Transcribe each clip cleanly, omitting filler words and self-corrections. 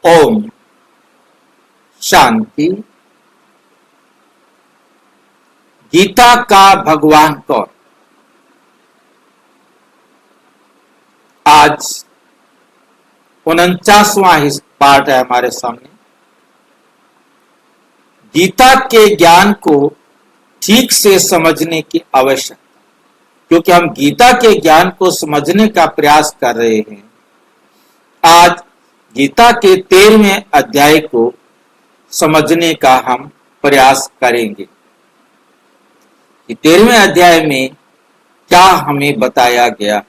ओम शांति। गीता का भगवान कौन? आज 49वां पाठ है हमारे सामने। गीता के ज्ञान को ठीक से समझने की आवश्यकता, क्योंकि हम गीता के ज्ञान को समझने का प्रयास कर रहे हैं। आज गीता के 13वें अध्याय को समझने का हम प्रयास करेंगे कि 13वें अध्याय में क्या हमें बताया गया।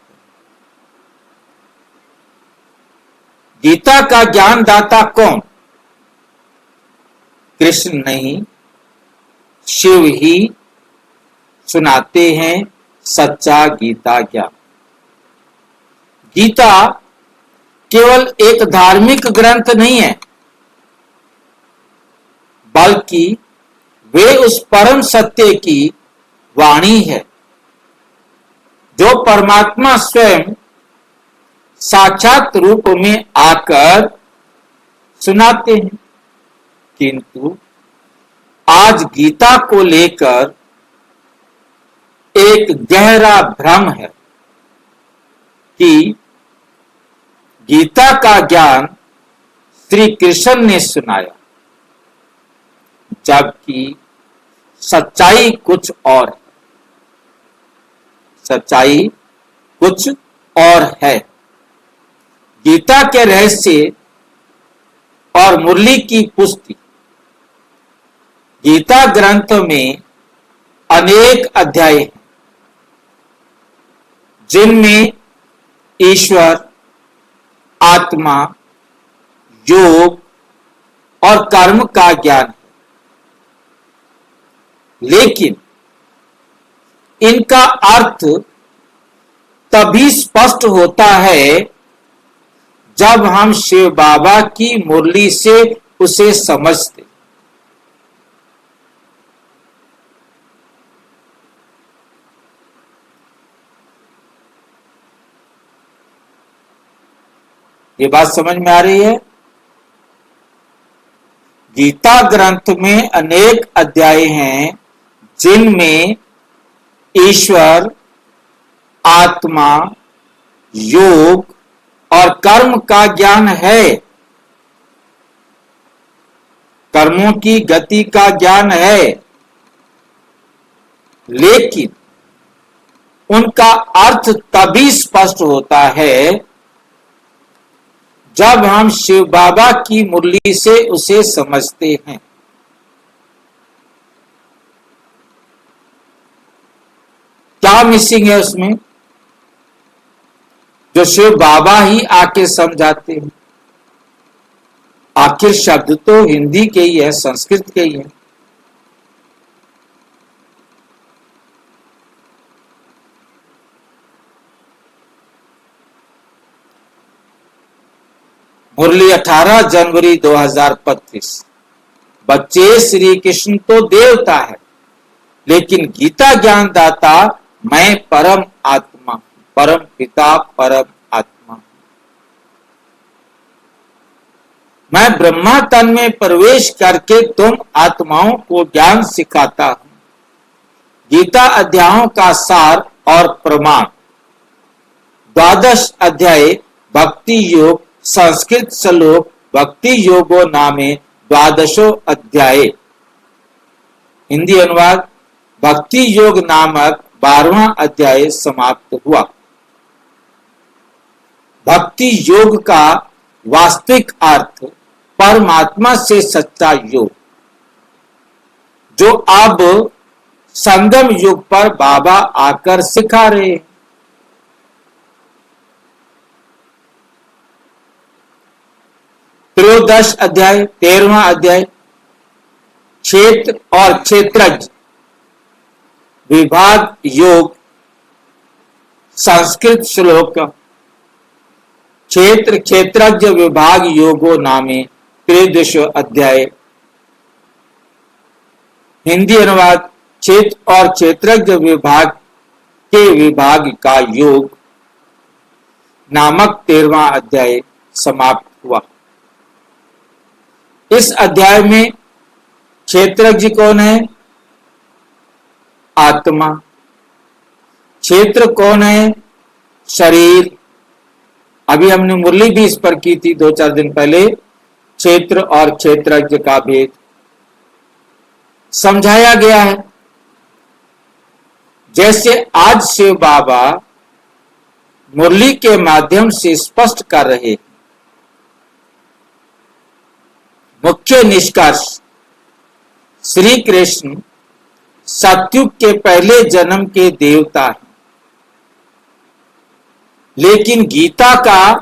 गीता का ज्ञानदाता कौन? कृष्ण नहीं, शिव ही सुनाते हैं सच्चा गीता ज्ञान। गीता केवल एक धार्मिक ग्रंथ नहीं है, बल्कि वे उस परम सत्य की वाणी है जो परमात्मा स्वयं साक्षात रूप में आकर सुनाते हैं। किंतु आज गीता को लेकर एक गहरा भ्रम है कि गीता का ज्ञान श्री कृष्ण ने सुनाया, जबकि सच्चाई कुछ और है। सच्चाई कुछ और है। गीता के रहस्य और मुरली की पुष्टि। गीता ग्रंथ में अनेक अध्याय हैं जिनमें ईश्वर, आत्मा, योग और कर्म का ज्ञान है, लेकिन इनका अर्थ तभी स्पष्ट होता है जब हम शिव बाबा की मुरली से उसे समझते। ये बात समझ में आ रही है? गीता ग्रंथ में अनेक अध्याय हैं जिनमें ईश्वर, आत्मा, योग और कर्म का ज्ञान है। कर्मों की गति का ज्ञान है, लेकिन उनका अर्थ तभी स्पष्ट होता है जब हम शिव बाबा की मुरली से उसे समझते हैं। क्या मिसिंग है उसमें जो शिव बाबा ही आके समझाते हैं? आखिर शब्द तो हिंदी के ही है, संस्कृत के ही है। मुरली 18 जनवरी 2025। बच्चे श्री कृष्ण तो देवता है, लेकिन गीता ज्ञानदाता मैं परम आत्मा, परम पिता, परम आत्मा। मैं ब्रह्मा तन में प्रवेश करके तुम आत्माओं को ज्ञान सिखाता हूं। गीता अध्यायों का सार और प्रमाण। 12 अध्याय भक्ति योग, संस्कृत श्लोक भक्ति योगो नामे 12 अध्याय। हिंदी अनुवाद भक्ति योग नामक 12वां अध्याय समाप्त हुआ। भक्ति योग का वास्तविक अर्थ परमात्मा से सच्चा योग, जो अब संगम युग पर बाबा आकर सिखा रहे हैं। त्रयोदश अध्याय 13वां अध्याय क्षेत्र और क्षेत्रज्ञ विभाग योग, संस्कृत श्लोक क्षेत्र क्षेत्रज्ञ विभाग योगो नामे 13 अध्याय। हिंदी अनुवाद क्षेत्र और क्षेत्रज्ञ विभाग के विभाग का योग नामक 13वां अध्याय समाप्त हुआ। इस अध्याय में क्षेत्रज्ञ कौन है? आत्मा। क्षेत्र कौन है? शरीर। अभी हमने मुरली भी इस पर की थी 2-4 दिन पहले। क्षेत्र और क्षेत्रज्ञ का भेद समझाया गया है। जैसे आज शिव बाबा मुरली के माध्यम से स्पष्ट कर रहे हैं, मुख्य निष्कर्ष श्री कृष्ण सतयुग के पहले जन्म के देवता हैं, लेकिन गीता का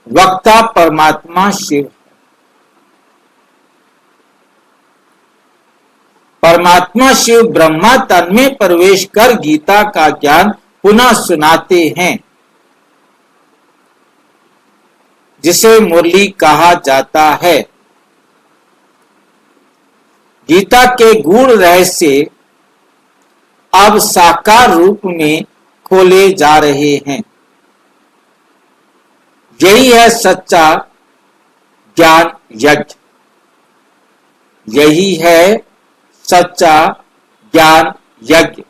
वक्ता परमात्मा शिव है। परमात्मा शिव ब्रह्मा तन में प्रवेश कर गीता का ज्ञान पुनः सुनाते हैं, जिसे मुरली कहा जाता है। गीता के गूढ़ रहस्य अब साकार रूप में खोले जा रहे हैं। यही है सच्चा ज्ञान यज्ञ। यही है सच्चा ज्ञान यज्ञ।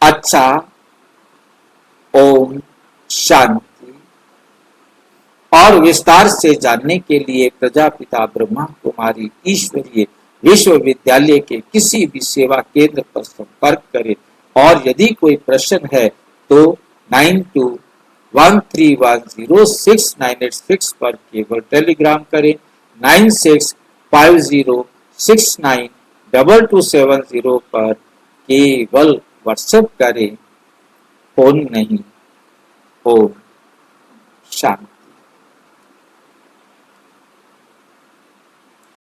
अच्छा, ओम शांति। और विस्तार से जानने के लिए प्रजापिता ब्रह्मा कुमारी ईश्वरीय विश्वविद्यालय के किसी भी सेवा केंद्र पर संपर्क करें। और यदि कोई प्रश्न है तो 9213106986 पर केवल टेलीग्राम करें। 9650692270 पर केवल व्हाट्सएप करें, फोन नहीं। ओम शांति।